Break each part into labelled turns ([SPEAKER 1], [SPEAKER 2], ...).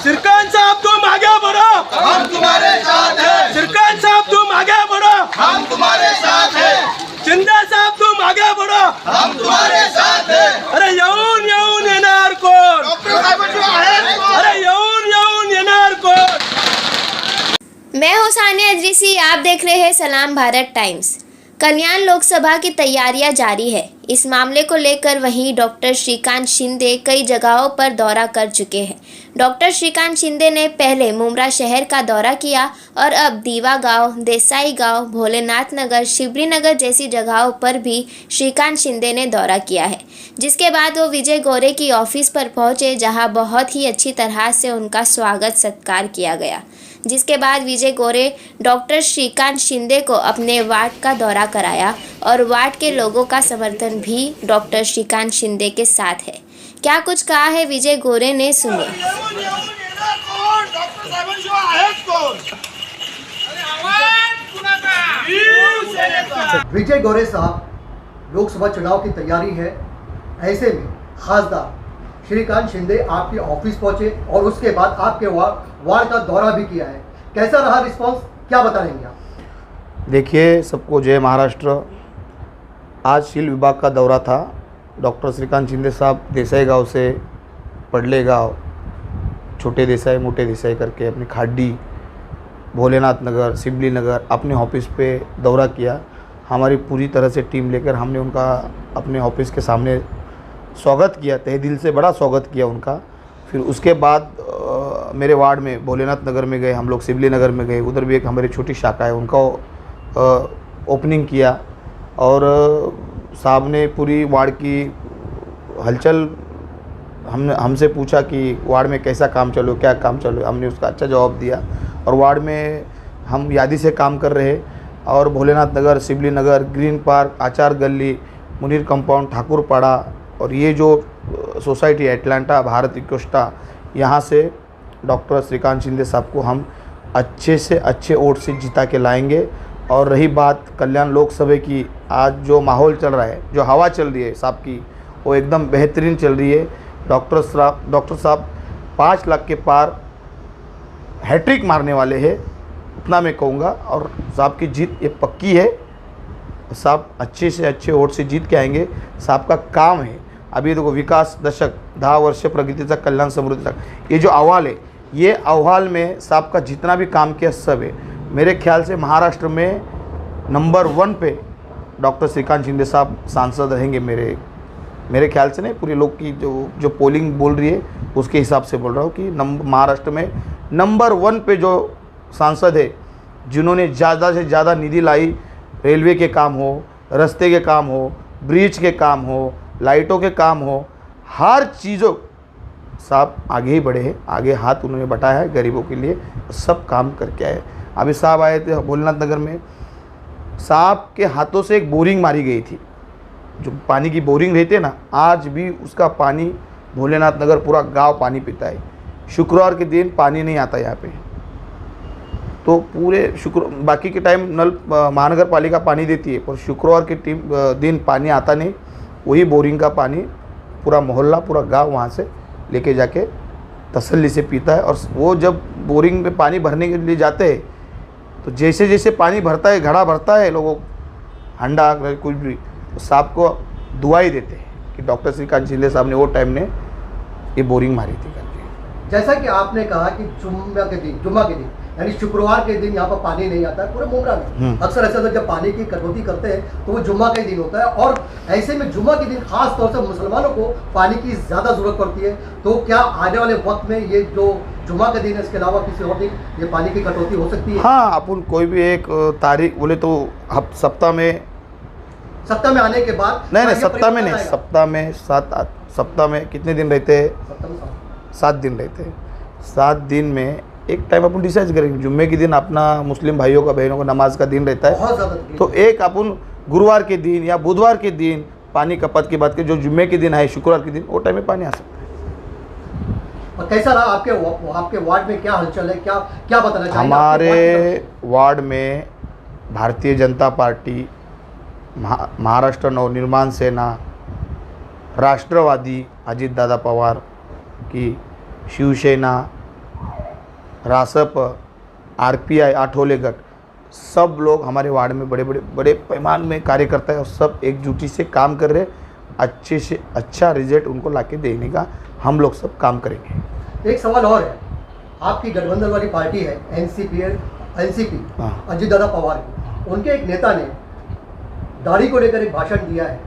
[SPEAKER 1] सिरकान साहब तुम आगे बढ़ो,
[SPEAKER 2] हम तुम्हारे साथ हैं।
[SPEAKER 1] सिरकान साहब तुम आगे बढ़ो,
[SPEAKER 2] हम तुम्हारे साथ हैं।
[SPEAKER 1] शिंदे साहब तुम आगे बढ़ो,
[SPEAKER 2] हम तुम्हारे साथ हैं।
[SPEAKER 1] अरे येऊन येऊन येणार कोण,
[SPEAKER 2] डॉक्टर साहेबांशिवाय आहेच कोण?
[SPEAKER 1] अरे येऊन येऊन येणार कोण।
[SPEAKER 3] मैं हूं सानिया इदरीसी, आप देख रहे हैं सलाम भारत टाइम्स। कल्याण लोकसभा की तैयारियां जारी है। इस मामले को लेकर वहीं डॉक्टर श्रीकांत शिंदे कई जगहों पर दौरा कर चुके हैं। डॉक्टर श्रीकांत शिंदे ने पहले मुमरा शहर का दौरा किया और अब दीवा गांव, देसाई गांव, भोलेनाथ नगर, शिवरी नगर जैसी जगहों पर भी श्रीकांत शिंदे ने दौरा किया है। जिसके बाद वो विजय गोरे की ऑफिस पर पहुंचे, जहां बहुत ही अच्छी तरह से उनका स्वागत सत्कार किया गया। जिसके बाद विजय गोरे डॉक्टर श्रीकांत शिंदे को अपने वार्ड का दौरा कराया और वार्ड के लोगों का समर्थन भी डॉक्टर श्रीकांत शिंदे के साथ है। क्या कुछ कहा है विजय गोरे ने, सुनिए।
[SPEAKER 2] येऊन येऊन येणार कोण? डॉक्टर साहेबांशिवाय आहेच कोण? अरे आवाज कुणाचा? शिवसेनेचा।
[SPEAKER 4] विजय गोरे साहब, लोकसभा चुनाव की तैयारी है, ऐसे में खासदार श्रीकांत शिंदे आपके ऑफिस पहुंचे और उसके बाद आपके वार्ड का दौरा भी किया है। कैसा रहा रिस्पांस, क्या बताएंगे आप?
[SPEAKER 5] देखिए, सबको जय महाराष्ट्र। आज शील विभाग का दौरा था। डॉक्टर श्रीकांत शिंदे साहब देसाई गांव से पडले गांव, छोटे देसाई मोटे देसाई करके अपनी खाड्डी, भोलेनाथ नगर, सिबली नगर अपने ऑफिस पे दौरा किया। हमारी पूरी तरह से टीम लेकर हमने उनका अपने ऑफिस के सामने स्वागत किया, तहे दिल से बड़ा स्वागत किया उनका। फिर उसके बाद मेरे वार्ड में भोलेनाथ नगर में गए हम लोग, सिबली नगर में गए, उधर भी एक हमारी छोटी शाखा है, उनका ओपनिंग किया। और साहब ने पूरी वार्ड की हलचल हमसे पूछा कि वार्ड में कैसा काम चलो, क्या काम चलो। हमने उसका अच्छा जवाब दिया और वार्ड में हम यादी से काम कर रहे। और भोलेनाथ नगर, सिबली नगर, ग्रीन पार्क, आचार गली, मुनीर कंपाउंड, ठाकुरपाड़ा और ये जो सोसाइटी एटलांटा भारत इकोस्टा, यहाँ से डॉक्टर श्रीकांत शिंदे साहब को हम अच्छे से अच्छे वोट से जिता के लाएंगे। और रही बात कल्याण लोकसभा की, आज जो माहौल चल रहा है, जो हवा चल रही है साहब की, वो एकदम बेहतरीन चल रही है। डॉक्टर साहब 5 लाख के पार हैट्रिक मारने वाले हैं, उतना मैं कहूँगा। और साहब की जीत ये पक्की है। साहब अच्छे से अच्छे वोट से जीत के आएंगे। साहब का काम है, अभी देखो विकास दशक, 10 वर्ष प्रगतीचा, कल्याण समृद्धीचा, ये जो अहवाल है, ये अहवाल में साहब का जितना भी काम किया सब है। मेरे ख्याल से महाराष्ट्र में नंबर 1 पे डॉक्टर श्रीकांत शिंदे साहब सांसद रहेंगे। मेरे ख्याल से नहीं, पूरे लोग की जो पोलिंग बोल रही है उसके हिसाब से बोल रहा हूँ कि महाराष्ट्र में नंबर 1 पे जो सांसद है, जिन्होंने ज़्यादा से ज़्यादा निधि लाई, रेलवे के काम हो, रास्ते के काम हो, ब्रिज के काम हो, लाइटों के काम हो, हर चीज़ों साहब आगे ही बढ़े हैं। आगे हाथ उन्होंने बटाया है गरीबों के लिए, सब काम करके आए। अभी साहब आए थे भोलेनाथ नगर में, साहब के हाथों से एक बोरिंग मारी गई थी, जो पानी की बोरिंग रहती है ना, आज भी उसका पानी भोलेनाथ नगर पूरा गांव पानी पीता है। शुक्रवार के दिन पानी नहीं आता यहाँ पे, तो पूरे बाकी के टाइम नल महानगर पालिका पानी देती है, पर शुक्रवार के दिन पानी आता नहीं। वही बोरिंग का पानी पूरा मोहल्ला, पूरा गांव वहाँ से लेके जाके तसल्ली से पीता है। और वो जब बोरिंग में पानी भरने के लिए जाते हैं, तो जैसे जैसे पानी भरता है, घड़ा भरता है, लोगों हंडा कुछ भी, तो साहब को दुआई देते हैं कि डॉक्टर श्रीकांत शिंदे साहब ने वो टाइम ने ये बोरिंग मारी थी करके।
[SPEAKER 4] जैसा कि आपने कहा कि जुम्मा के दिन यानी शुक्रवार के दिन यहाँ पर पानी नहीं आता है पूरे मुमरा में। अक्सर ऐसा होता है जब पानी की कटौती करते हैं तो वो जुम्मा का ही दिन होता है, और ऐसे में जुम्मा के दिन खास तौर से मुसलमानों को पानी की ज़्यादा ज़रूरत पड़ती है। तो क्या आने वाले वक्त में ये जो जुम्मा का दिन है, इसके अलावा किसी और दिन ये पानी की कटौती हो सकती है?
[SPEAKER 5] हाँ, अपन कोई भी एक तारीख बोले तो सप्ताह में आने के बाद नहीं, सप्ताह में नहीं, सप्ताह में कितने दिन रहते हैं? 7 दिन रहते हैं। 7 दिन में एक टाइम अपन डिसाइड करेंगे। जुम्मे के दिन अपना मुस्लिम भाइयों का, बहनों का नमाज का दिन रहता है, तो एक अपन गुरुवार के दिन या बुधवार के दिन पानी खपत की बात के, जो जुम्मे के दिन है, शुक्रवार के दिन, वो टाइम में पानी आ सकता है।
[SPEAKER 4] और कैसा रहा आपके वार्ड में, क्या हलचल है, क्या बताना चाहिए?
[SPEAKER 5] हमारे वार्ड में भारतीय जनता पार्टी, महाराष्ट्र नवनिर्माण सेना, राष्ट्रवादी अजित दादा पवार की, शिवसेना, रासप, आरपीआई, आठोलेगढ़, सब लोग हमारे वार्ड में बड़े पैमाने में कार्य करता है और सब एकजुटी से काम कर रहे, अच्छे से अच्छा रिजल्ट उनको लाके देने का हम लोग सब काम करेंगे।
[SPEAKER 4] एक सवाल और है, आपकी गठबंधन वाली पार्टी है एनसीपी,
[SPEAKER 5] हाँ।
[SPEAKER 4] अजीत दादा पवार की, उनके एक नेता ने दाढ़ी को लेकर एक भाषण दिया है,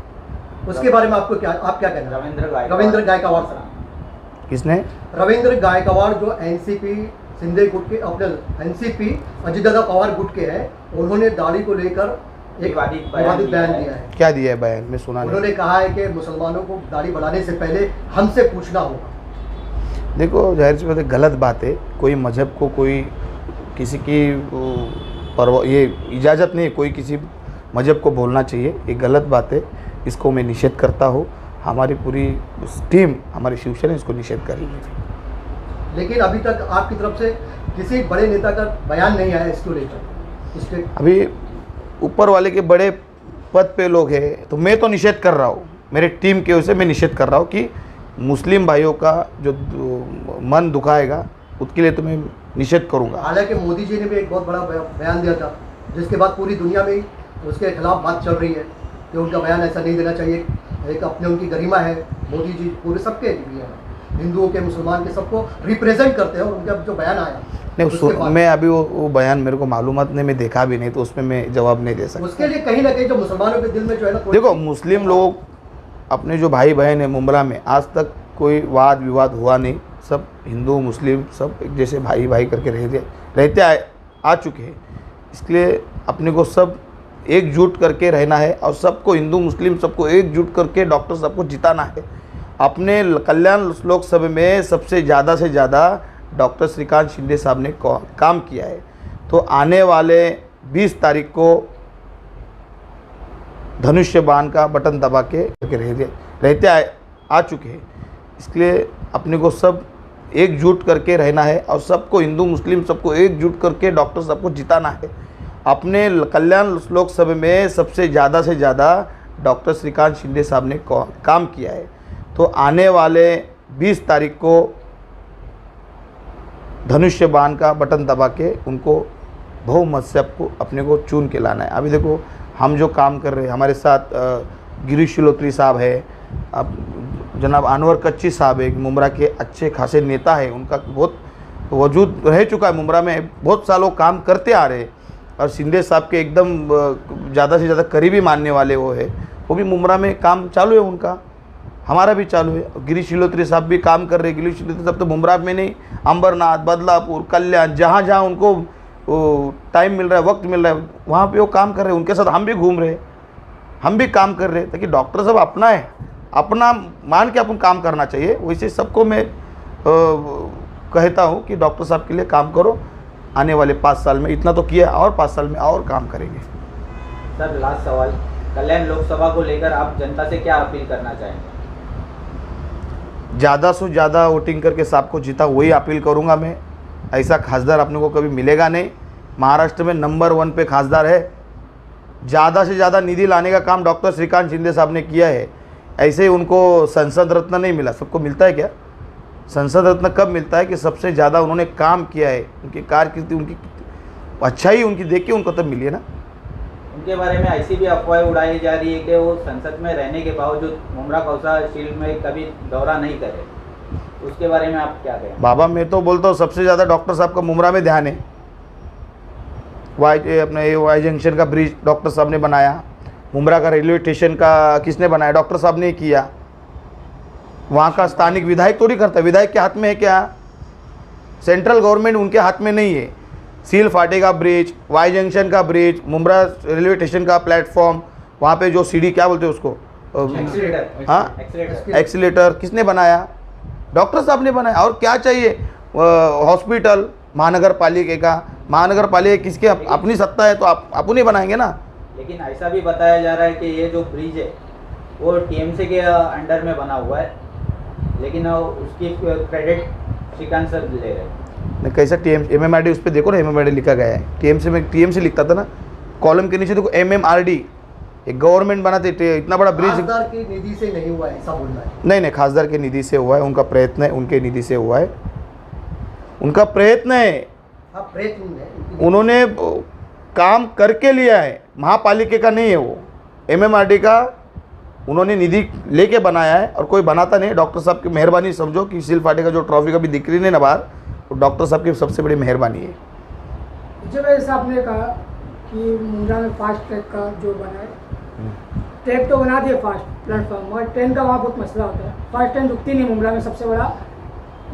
[SPEAKER 4] उसके बारे में आप क्या कहना है? रविंद्र गायकवाड़ साहब।
[SPEAKER 5] किसने?
[SPEAKER 4] रविंद्र गायकवाड़ जो एनसीपी शिंदे गुट के, अपने एनसीपी अजीत दादा पवार गुट के हैं, उन्होंने दाढ़ी को लेकर एक विवादित बयान दिया है।
[SPEAKER 5] क्या दिया है बयान में? सुना नहीं।
[SPEAKER 4] उन्होंने कहा है कि मुसलमानों को दाढ़ी बढ़ाने से पहले हमसे पूछना होगा।
[SPEAKER 5] देखो, जाहिर सी बात है, गलत बात है। कोई मजहब को कोई किसी की ये इजाज़त नहीं है, कोई किसी मजहब को बोलना चाहिए, ये गलत बात है। इसको मैं निषेध करता हूँ। हमारी पूरी टीम, हमारी शिवसेना इसको निषेध करेगी।
[SPEAKER 4] लेकिन अभी तक आपकी तरफ से किसी बड़े नेता का बयान नहीं आया इसको लेकर।
[SPEAKER 5] अभी ऊपर वाले के बड़े पद पे लोग हैं, तो मैं तो निषेध कर रहा हूँ, मेरे टीम की ओर से मैं निषेध कर रहा हूँ कि मुस्लिम भाइयों का जो मन दुखाएगा उसके लिए तो मैं निषेध करूँगा।
[SPEAKER 4] हालांकि मोदी जी ने भी एक बहुत बड़ा बयान दिया था, जिसके बाद पूरी दुनिया में उसके खिलाफ बात चल रही है कि उनका बयान ऐसा नहीं देना चाहिए। एक अपने उनकी गरिमा है, मोदी जी पूरे सबके लिए हिंदुओं के, मुसलमान के, सबको रिप्रेजेंट करते हैं, और उनका जो बयान आया
[SPEAKER 5] नहीं, मैं अभी वो बयान मेरे को मालूमात नहीं, मैं देखा भी नहीं, तो उसमें मैं जवाब नहीं दे सकता।
[SPEAKER 4] उसके लिए कहीं ना कहीं जो मुसलमानों के दिल में जो है ना,
[SPEAKER 5] देखो, मुस्लिम लोग अपने जो भाई बहन है मुमरा में, आज तक कोई वाद विवाद हुआ नहीं। सब हिंदू मुस्लिम सब एक जैसे भाई भाई करके रहते आ चुके हैं। इसलिए अपने को सब एकजुट करके रहना है और सबको, हिंदू मुस्लिम सबको एकजुट करके डॉक्टर साहब को जिताना है। अपने कल्याण लोकसभा में सबसे ज़्यादा से ज़्यादा डॉक्टर श्रीकांत शिंदे साहब ने काम किया है। तो आने वाले 20 तारीख को धनुष्य बाण का बटन दबा के रहते आ चुके हैं। इसलिए अपने को सब एकजुट करके रहना है और सबको, हिंदू मुस्लिम सबको एकजुट करके डॉक्टर साहब को जिताना है। अपने कल्याण लोकसभा में सबसे ज़्यादा डॉक्टर श्रीकांत शिंदे साहब ने काम किया है। तो आने वाले 20 तारीख को धनुष्य बाण का बटन दबा के उनको बहुमत से आपको अपने को चुन के लाना है। अभी देखो, हम जो काम कर रहे हैं, हमारे साथ गिरीश शिलोत्री साहब है, अब जनाब अनवर कच्ची साहब है, मुमरा के अच्छे खासे नेता है, उनका बहुत वजूद रह चुका है मुमरा में, बहुत सालों काम करते आ रहे हैं। और शिंदे साहब के एकदम ज़्यादा से ज़्यादा करीबी मानने वाले वो भी मुमरा में काम चालू है उनका, हमारा भी चालू है। गिरीश शिलोत्री साहब भी काम कर रहे हैं। गिरीश शिलोत्री साहब तो मुमरा में नहीं, अंबरनाथ, बदलापुर, कल्याण, जहाँ जहाँ उनको टाइम मिल रहा है, वक्त मिल रहा है, वहाँ पे वो काम कर रहे हैं। उनके साथ हम भी घूम रहे हैं, हम भी काम कर रहे हैं, ताकि डॉक्टर साहब अपना है, अपना मान के अपन काम करना चाहिए। वैसे सबको मैं कहता हूँ कि डॉक्टर साहब के लिए काम करो। आने वाले 5 साल में इतना तो किया, और 5 साल में और काम करेंगे।
[SPEAKER 6] सर, लास्ट सवाल, कल्याण लोकसभा को लेकर आप जनता से क्या अपील करना चाहेंगे?
[SPEAKER 5] ज़्यादा से ज़्यादा वोटिंग करके साहब को जीता, वही अपील करूँगा मैं। ऐसा खासदार अपने को कभी मिलेगा नहीं। महाराष्ट्र में नंबर 1 पे खासदार है। ज़्यादा से ज़्यादा निधि लाने का काम डॉक्टर श्रीकांत शिंदे साहब ने किया है। ऐसे ही उनको संसद रत्न नहीं मिला, सबको मिलता है क्या? संसद रत्न कब मिलता है कि सबसे ज़्यादा उन्होंने काम किया है, उनकी कारकिर्दी, उनकी अच्छाई उनकी देख के उनको तब मिली है ना।
[SPEAKER 6] उनके बारे में ऐसी भी अफवाहें उड़ाई जा रही है कि वो संसद में रहने के बावजूद मुमरा कौसा शील्ड में कभी दौरा नहीं करे, उसके बारे में आप क्या कहें?
[SPEAKER 5] बाबा, मैं तो बोलता हूँ सबसे ज़्यादा डॉक्टर साहब का मुमरा में ध्यान है। वाई जंक्शन का ब्रिज डॉक्टर साहब ने बनाया, मुमरा का रेलवे स्टेशन का किसने बनाया? डॉक्टर साहब ने किया। वहाँ का स्थानिक विधायक थोड़ी करता है, विधायक के हाथ में है क्या? सेंट्रल गवर्नमेंट उनके हाथ में नहीं है। सील फाटे का ब्रिज, वाई जंक्शन का ब्रिज, मुमरा रेलवे स्टेशन का प्लेटफॉर्म, वहाँ पे जो सीढ़ी क्या बोलते हैं उसको, हाँ, एक्सीलेटर किसने बनाया? डॉक्टर साहब ने बनाया। और क्या चाहिए? हॉस्पिटल महानगर पालिका किसके अपनी सत्ता है, तो आप अपन ही बनाएंगे ना।
[SPEAKER 6] लेकिन ऐसा भी बताया जा रहा है कि ये जो ब्रिज है वो टीएमसी के अंडर में बना हुआ है, लेकिन उसकी क्रेडिट श्रीकांत सर ले रहे हैं।
[SPEAKER 5] कैसा MMRD, उस पर देखो ना, MMRD लिखा गया है। टीएमसी लिखता था ना, कॉलम के नीचे देखो MMRD, एक गवर्नमेंट बनाते। इतना बड़ा ब्रिज
[SPEAKER 4] खासदार की निधि से नहीं हुआ है, ऐसा बोलना है?
[SPEAKER 5] नहीं, खासदार के निधि से हुआ है, उनका प्रयत्न है, उनके निधि से हुआ है। उनका प्रयत्न है,
[SPEAKER 4] हाँ प्रयत्न है।
[SPEAKER 5] उन्होंने काम करके लिया है, महापालिका का नहीं है वो, MMRD का उन्होंने निधि लेके बनाया है और कोई बनाता नहीं। डॉक्टर साहब की मेहरबानी समझो कि सिल फाटे का जो ट्रॉफी कभी दिख रही नहीं ना बाहर, तो डॉक्टर साहब की सबसे बड़ी मेहरबानी है।
[SPEAKER 7] जब ऐसा आपने कहा कि मुंद्रा में फास्ट ट्रैक का जो बना है, ट्रैक तो बना दिए फास्ट प्लेटफॉर्म, और ट्रेन का वहाँ बहुत मसला होता है, फास्ट ट्रेन रुकती नहीं मुंद्रा में, सबसे बड़ा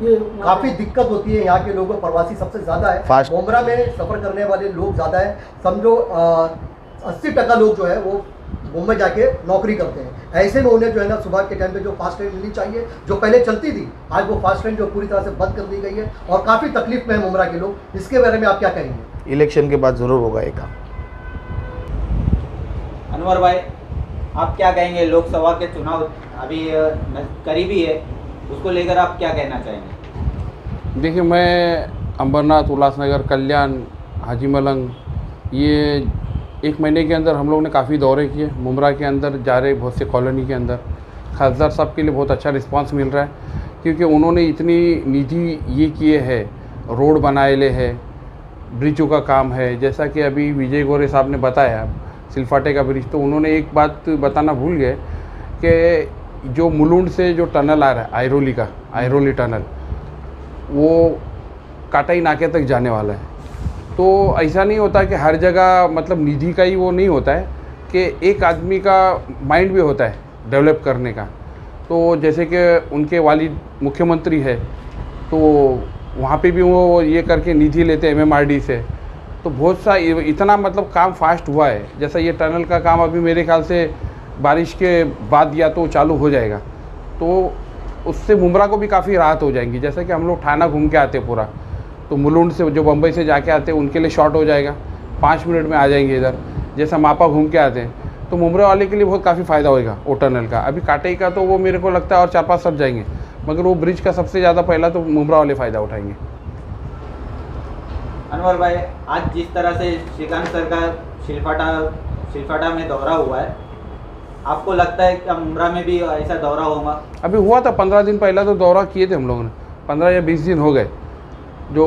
[SPEAKER 7] ये
[SPEAKER 4] काफ़ी दिक्कत होती है यहाँ के लोगों को, प्रवासी सबसे ज़्यादा है।
[SPEAKER 5] फास्ट
[SPEAKER 4] मुंद्रा में सफ़र करने वाले लोग ज़्यादा है, समझो 80% लोग जो है वो मुंबई जाके नौकरी करते हैं। ऐसे में उन्हें जो है ना सुबह के टाइम पे जो फास्ट ट्रेन मिलनी चाहिए, जो पहले चलती थी, आज वो फास्ट ट्रेन जो पूरी तरह से बंद कर दी गई है और काफ़ी तकलीफ में है मुंद्रा के लोग। इसके बारे में आप क्या कहेंगे?
[SPEAKER 5] इलेक्शन के बाद ज़रूर होगा ये काम।
[SPEAKER 6] अनवर भाई, आप क्या कहेंगे? लोकसभा के चुनाव अभी करीबी है, उसको लेकर आप क्या कहना चाहेंगे?
[SPEAKER 8] देखिए, मैं अंबरनाथ, उल्लासनगर, कल्याण, हाजी मलंग, ये 1 महीने के अंदर हम लोग ने काफ़ी दौरे किए। मुंब्रा के अंदर जा रहे बहुत से कॉलोनी के अंदर खासदार साहब के लिए बहुत अच्छा रिस्पांस मिल रहा है, क्योंकि उन्होंने इतनी निधि ये किए हैं, रोड बनाए ले है, ब्रिजों का काम है। जैसा कि अभी विजय गोरे साहब ने बताया सिलफाटे का ब्रिज, तो उन्होंने एक बात बताना भूल गए कि जो मुलुंड से जो टनल आ रहा है आयरोली टनल, वो काटाई नाके तक जाने वाला है। तो ऐसा नहीं होता कि हर जगह मतलब निधि का ही वो नहीं होता है, कि एक आदमी का माइंड भी होता है डेवलप करने का। तो जैसे कि उनके वालिद मुख्यमंत्री है, तो वहाँ पे भी वो ये करके निधि लेते हैं MMRD से, तो बहुत सा इतना मतलब काम फास्ट हुआ है। जैसा ये टनल का काम अभी मेरे ख्याल से बारिश के बाद या तो चालू हो जाएगा, तो उससे मुंब्रा को भी काफ़ी राहत हो जाएंगी। जैसे कि हम लोग ठाना घूम के आते पूरा, तो मुलुंड से जो बम्बई से जाके आते हैं उनके लिए शॉर्ट हो जाएगा, 5 मिनट में आ जाएंगे इधर। जैसा मापा घूम के आते हैं, तो मुंब्रा वाले के लिए बहुत काफ़ी फ़ायदा होगा वो टनल का। अभी काटई का तो वो मेरे को लगता है और 4-5 सब जाएंगे, मगर वो ब्रिज का सबसे ज़्यादा पहला तो मुंब्रा वाले फ़ायदा उठाएंगे।
[SPEAKER 6] अनवर भाई, आज जिस तरह से श्रीकांत सर का सिलफाटा में दौरा हुआ है, आपको लगता है कि मुंब्रा में भी ऐसा दौरा होगा?
[SPEAKER 8] अभी हुआ था 15 दिन पहला तो दौरा किए थे हम लोगों ने, 15 या 20 दिन हो गए जो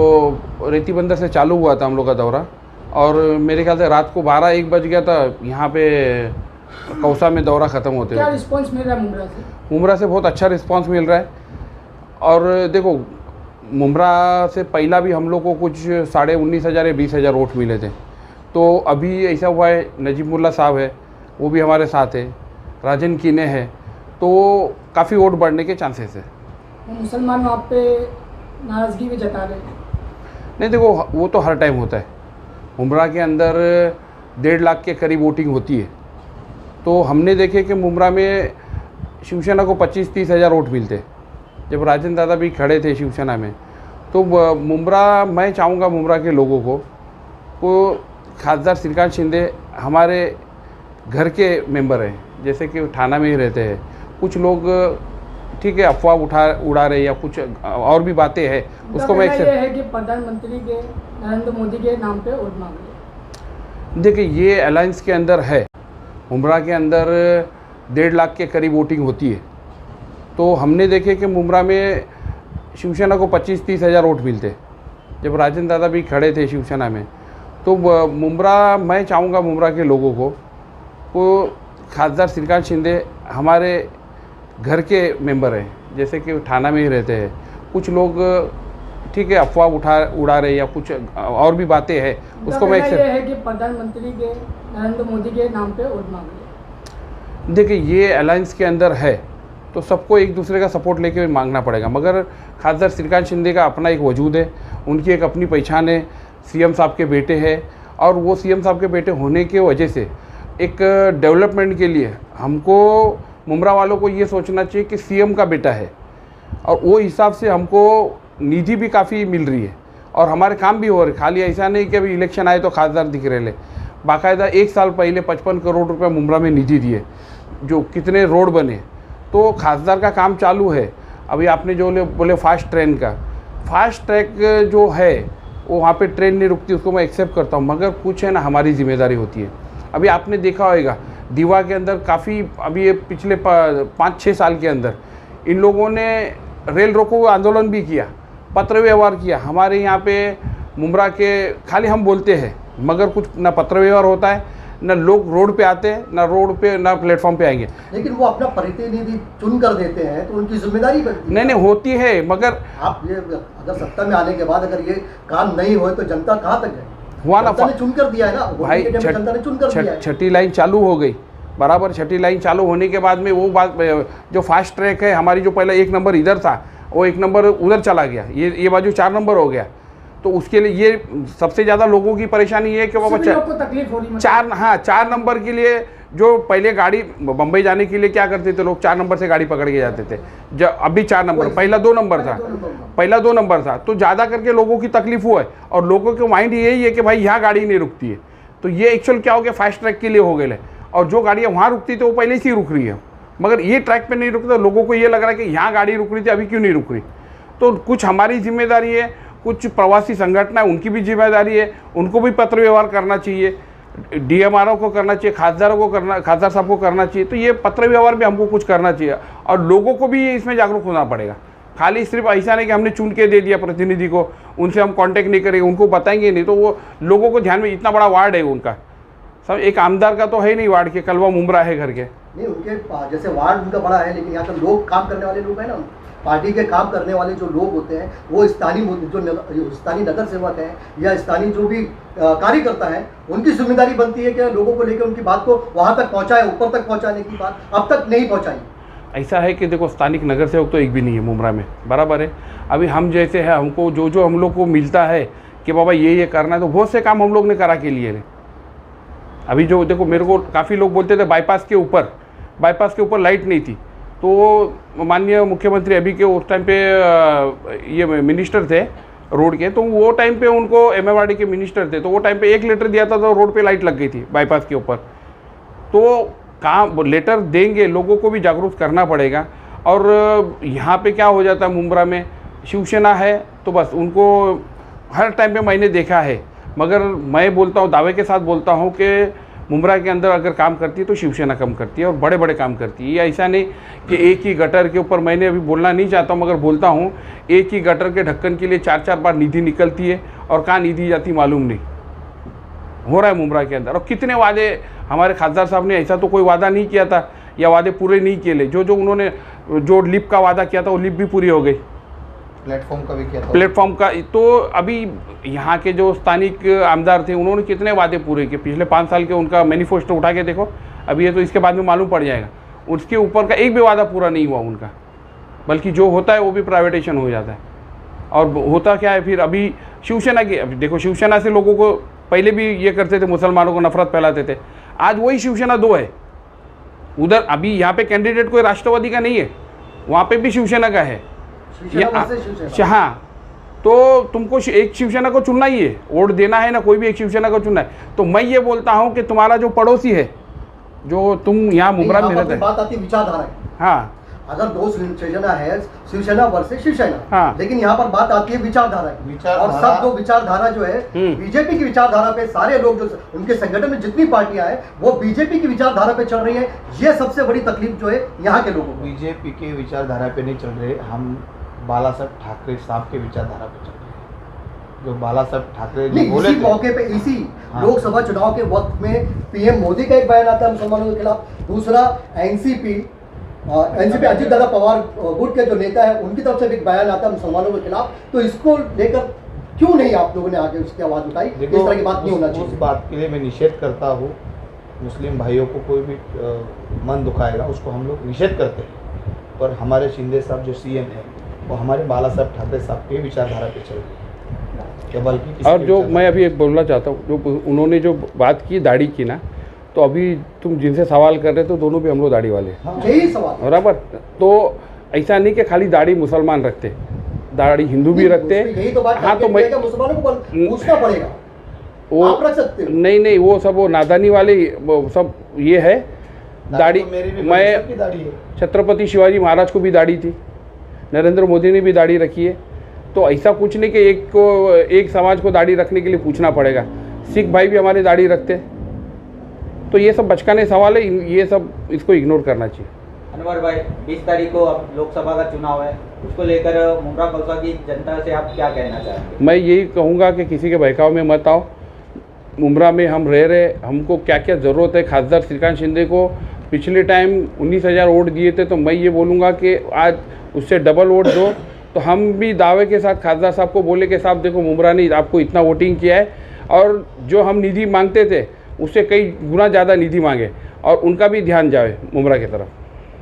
[SPEAKER 8] रेती बंदर से चालू हुआ था हम लोग का दौरा। और मेरे ख्याल से रात को 12-1 बज गया था यहाँ पे कौसा में दौरा ख़त्म होते
[SPEAKER 7] क्या
[SPEAKER 8] हुए।
[SPEAKER 7] रिस्पांस मिल रहा है मुंब्रा से?
[SPEAKER 8] मुंब्रा से बहुत अच्छा रिस्पांस मिल रहा है। और देखो, मुंब्रा से पहला भी हम लोग को कुछ 19,500 या 20,000 वोट मिले थे। तो अभी ऐसा हुआ है, नजीमुल्ला साहब है, वो भी हमारे साथ है, राजन कीने है, तो काफ़ी वोट बढ़ने के चांसेस है।
[SPEAKER 7] मुसलमान वहाँ पे नाराज़गी भी जता रहे हैं।
[SPEAKER 8] नहीं देखो, वो तो हर टाइम होता है। मुंब्रा के अंदर 1.5 लाख के करीब वोटिंग होती है, तो हमने देखे कि मुंब्रा में शिवसेना को 25-30 हज़ार वोट मिलते। जब राजन दादा भी खड़े थे शिवसेना में, तो मुंब्रा, मैं चाहूँगा मुंब्रा के लोगों को खासदार श्रीकांत शिंदे हमारे घर के मेंबर हैं, जैसे कि थाना में ही रहते हैं। कुछ लोग ठीक है अफवाह उड़ा रहे या कुछ और भी बातें हैं, उसको मैं
[SPEAKER 7] ये है कि प्रधानमंत्री के नरेंद्र मोदी के नाम पे वोट मांग रहे।
[SPEAKER 8] देखिए, ये अलायंस के अंदर है, मुंब्रा के अंदर 1.5 लाख के करीब वोटिंग होती है। तो हमने देखे कि मुंब्रा में शिवसेना को 25-30 हज़ार वोट मिलते। जब राजन दादा भी खड़े थे शिवसेना में, तो मुंब्रा, मैं चाहूँगा मुंब्रा के लोगों को खासदार श्रीकांत शिंदे हमारे घर के मेंबर हैं, जैसे कि थाना में ही रहते हैं। कुछ लोग ठीक है अफवाह उड़ा रहे या कुछ और भी बातें हैं, उसको मैं
[SPEAKER 7] ये है कि प्रधानमंत्री के नरेंद्र मोदी के नाम पे वोट मांग रहे।
[SPEAKER 8] देखिए, ये अलायंस के अंदर है, तो सबको एक दूसरे का सपोर्ट लेके मांगना पड़ेगा। मगर खासदार श्रीकांत शिंदे का अपना एक वजूद है, उनकी एक अपनी पहचान है, CM साहब के बेटे हैं, और वो CM साहब के बेटे होने के वजह से एक डेवलपमेंट के लिए हमको मुंब्रा वालों को ये सोचना चाहिए कि CM का बेटा है, और वो हिसाब से हमको निधि भी काफ़ी मिल रही है और हमारे काम भी हो रहे। खाली ऐसा नहीं कि अभी इलेक्शन आए तो खासदार दिख रहे ले, बाकायदा 1 साल पहले 55 करोड़ रुपये मुंब्रा में निधि दिए, जो कितने रोड बने। तो खासदार का काम चालू है। अभी आपने जो बोले फास्ट ट्रेन का, फास्ट ट्रैक जो है वो वहाँ पे ट्रेन नहीं रुकती, उसको मैं एक्सेप्ट करता हूँ, मगर कुछ है ना हमारी जिम्मेदारी होती है। अभी आपने देखा होगा दीवा के अंदर काफ़ी, अभी ये पिछले 5-6 साल के अंदर इन लोगों ने रेल रोको आंदोलन भी किया, पत्र व्यवहार किया। हमारे यहाँ पे मुमरा के खाली हम बोलते हैं मगर कुछ ना पत्र व्यवहार होता है, ना लोग रोड पे आते हैं, ना रोड पे ना प्लेटफॉर्म पे आएंगे।
[SPEAKER 4] लेकिन वो अपना प्रतिनिधि चुन कर देते हैं तो उनकी जिम्मेदारी बनती है।
[SPEAKER 8] नहीं होती है, मगर
[SPEAKER 4] आप ये अगर सत्ता में आने के बाद अगर ये काम नहीं हो तो जनता कहाँ तक जाए?
[SPEAKER 8] हुआ ना,
[SPEAKER 4] जनता ने चुन कर दिया है ना
[SPEAKER 8] भाई
[SPEAKER 4] जनता ने चुन कर दिया है।
[SPEAKER 8] छठी लाइन चालू हो गई बराबर। छठी लाइन चालू होने के बाद में वो बात जो फास्ट ट्रैक है हमारी, जो पहले 1 नंबर इधर था वो 1 नंबर उधर चला गया, ये बाजू 4 नंबर हो गया। तो उसके लिए ये सबसे ज़्यादा लोगों की परेशानी ये है कि बाबा
[SPEAKER 7] तकलीफ हो रही
[SPEAKER 8] 4 नंबर के लिए जो पहले गाड़ी बम्बई जाने के लिए क्या करते थे लोग, 4 नंबर से गाड़ी पकड़ के जाते थे। जब अभी 4 नंबर, पहला 2 नंबर था, तो ज़्यादा करके लोगों की तकलीफ हुआ है। और लोगों के माइंड यही है कि भाई यहाँ गाड़ी नहीं रुकती है, तो ये एक्चुअल क्या हो गया, फास्ट ट्रैक के लिए हो गए। और जो गाड़ियाँ वहाँ रुकती थी वो पहले से ही रुक रही है, मगर ये ट्रैक पे नहीं रुकता। लोगों को ये लग रहा है कि यहाँ गाड़ी रुक रही थी, अभी क्यों नहीं रुक रही। तो कुछ हमारी जिम्मेदारी है, कुछ प्रवासी संगठन है उनकी भी जिम्मेदारी है, उनको भी पत्र व्यवहार करना चाहिए, DMRO को करना चाहिए, खासदार साहब को करना चाहिए। तो ये पत्र व्यवहार भी हमको कुछ करना चाहिए और लोगों को भी इसमें जागरूक होना पड़ेगा। खाली सिर्फ ऐसा नहीं कि हमने चुन के दे दिया प्रतिनिधि को, उनसे हम कांटेक्ट नहीं करेंगे, उनको बताएंगे नहीं, तो वो लोगों को ध्यान में, इतना बड़ा वार्ड है उनका, सब एक आमदार का तो है नहीं वार्ड के, कलवा मुमरा है घर के
[SPEAKER 4] नहीं, उनके जैसे वार्ड उनका बड़ा है, लेकिन यहाँ के लोग काम करने वाले लोग हैं ना, पार्टी के काम करने वाले जो लोग होते हैं वो स्थानीय नगर सेवक हैं या स्थानीय जो भी कार्यकर्ता है, उनकी जिम्मेदारी बनती है कि लोगों को लेकर उनकी बात को वहाँ तक पहुँचाए, ऊपर तक पहुँचाने की बात अब तक नहीं पहुँचाई।
[SPEAKER 8] ऐसा है कि देखो स्थानिक नगर सेवक तो एक भी नहीं है मुमरा में, बराबर है। अभी हम जैसे है, हमको जो हम लोग को मिलता है कि बाबा ये करना है, तो बहुत से काम हम लोग ने करा के लिए। अभी जो देखो, मेरे को काफ़ी लोग बोलते थे बाईपास के ऊपर लाइट नहीं थी, तो माननीय मुख्यमंत्री अभी के उस टाइम पे ये मिनिस्टर थे रोड के, तो वो टाइम पे उनको MMRD के मिनिस्टर थे, तो वो टाइम पे 1 लेटर दिया था तो रोड पे लाइट लग गई थी बाईपास के ऊपर। तो काम लेटर देंगे, लोगों को भी जागरूक करना पड़ेगा। और यहाँ पे क्या हो जाता है मुमरा में, शिवसेना है तो बस उनको हर टाइम पे मैंने देखा है, मगर मैं बोलता हूँ, दावे के साथ बोलता हूँ कि मुमरा के अंदर अगर काम करती है तो शिवसेना कम करती है और बड़े बड़े काम करती है। ये ऐसा नहीं कि एक ही गटर के ऊपर, मैंने अभी बोलना नहीं चाहता हूँ मगर बोलता हूँ, एक ही गटर के ढक्कन के लिए 4-4 बार निधि निकलती है और कहाँ निधि जाती मालूम नहीं हो रहा है मुमरा के अंदर। और कितने वादे हमारे खासदार साहब ने, ऐसा तो कोई वादा नहीं किया था या वादे पूरे नहीं किए। जो उन्होंने जो लिप का वादा किया था वो लिप भी पूरी हो गई,
[SPEAKER 5] प्लेटफॉर्म का भी किया था,
[SPEAKER 8] प्लेटफॉर्म का। तो अभी यहाँ के जो स्थानिक आमदार थे उन्होंने कितने वादे पूरे किए, पिछले 5 साल के उनका मैनिफेस्टो उठा के देखो। अभी ये तो इसके बाद में मालूम पड़ जाएगा, उसके ऊपर का एक भी वादा पूरा नहीं हुआ उनका, बल्कि जो होता है वो भी प्राइवेटाइजेशन हो जाता है। और होता क्या है फिर, अभी शिवसेना की, अभी देखो शिवसेना से लोगों को पहले भी ये करते थे, मुसलमानों को नफरत फैलाते थे, आज वही शिवसेना 2 है उधर। अभी यहाँ पे कैंडिडेट कोई राष्ट्रवादी का नहीं है, वहाँ पे भी शिवसेना का है। हाँ, तो तुमको एक शिवसेना को चुनना ही है, वोट देना है ना, कोई भी एक शिवसेना को चुनना है। तो मैं ये बोलता हूँ कि तुम्हारा जो पड़ोसी है, जो तुम यहाँ मुमरा में रहते,
[SPEAKER 4] बात आती विचारधारा है।
[SPEAKER 8] हाँ,
[SPEAKER 4] अगर 2 शिवसेना है, शिवसेना वर्सेस शिवसेना,
[SPEAKER 8] हाँ,
[SPEAKER 4] लेकिन यहाँ पर बात आती है विचारधारा की। और सब जो विचारधारा जो है बीजेपी की विचारधारा पे, सारे लोग जो उनके संगठन में जितनी पार्टियां हैं वो बीजेपी की विचारधारा पे चल रही है। ये सबसे बड़ी तकलीफ जो है यहाँ के लोगों को।
[SPEAKER 5] बीजेपी की विचारधारा पे नहीं चल रहे, हम बाला साहब ठाकरे साहब के विचारधारा पे चल रहे हैं। जो बाला साहब ठाकरे जी बोले
[SPEAKER 4] इसी मौके पे, इसी लोकसभा चुनाव के वक्त में PM मोदी का एक बयान आता है मुसलमानों के खिलाफ, दूसरा एनसीपी अजीत दादा पवार गुट के जो नेता है उनकी तरफ से भी एक बयान आता है मुसलमानों के खिलाफ। तो इसको लेकर क्यों नहीं आप लोगों ने आगे उसकी आवाज़ उठाई? इस तरह की बात नहीं होना चाहिए।
[SPEAKER 5] उस बात के लिए मैं निषेध करता हूँ। मुस्लिम भाइयों को कोई भी मन दुखाएगा उसको हम लोग निषेध करते हैं, पर हमारे शिंदे साहब जो CM है वो हमारे बाला साहब ठाकरे साहब के विचारधारा पे चल रही है, बल्कि। और
[SPEAKER 8] जो मैं अभी बोलना चाहता हूँ, जो उन्होंने जो बात की दाढ़ी की ना, तो अभी तुम जिनसे सवाल कर रहे तो दोनों भी हम लोग दाढ़ी वाले हैं,
[SPEAKER 4] यही सवाल
[SPEAKER 8] बराबर। तो ऐसा नहीं कि खाली दाढ़ी मुसलमान रखते, दाढ़ी हिंदू भी रखते हैं।
[SPEAKER 4] यही तो बात।
[SPEAKER 8] हाँ, तो मैं
[SPEAKER 4] मुसलमानों को पूछना पड़ेगा,
[SPEAKER 8] वो
[SPEAKER 4] आप रख सकते हो।
[SPEAKER 8] नहीं, वो सब वो नादानी वाले वो सब ये है दाढ़ी। मैं छत्रपति शिवाजी महाराज को भी दाढ़ी थी, नरेंद्र मोदी ने भी दाढ़ी रखी है। तो ऐसा कुछ नहीं कि एक समाज को दाढ़ी रखने के लिए पूछना पड़ेगा। सिख भाई भी हमारे दाढ़ी रखते। तो ये सब बचकाने सवाल है, ये सब इसको इग्नोर करना चाहिए।
[SPEAKER 6] अनवर भाई, 20 तारीख को अब लोकसभा का चुनाव है, उसको लेकर मुमरा कौसा की जनता से आप क्या कहना चाहेंगे?
[SPEAKER 8] मैं यही कहूँगा कि किसी के बहकाव में मत आओ। मुमरा में हम रह रहे, हमको क्या क्या ज़रूरत है। खासदार श्रीकांत शिंदे को पिछले टाइम 19,000 वोट दिए थे, तो मैं ये बोलूँगा कि आज उससे डबल वोट दो। तो हम भी दावे के साथ खासदार साहब को बोले कि साहब देखो, मुमरा ने आपको इतना वोटिंग किया है और जो हम निधि मांगते थे उससे कई गुना ज़्यादा निधि मांगे, और उनका भी ध्यान जाए मुमरा की तरफ।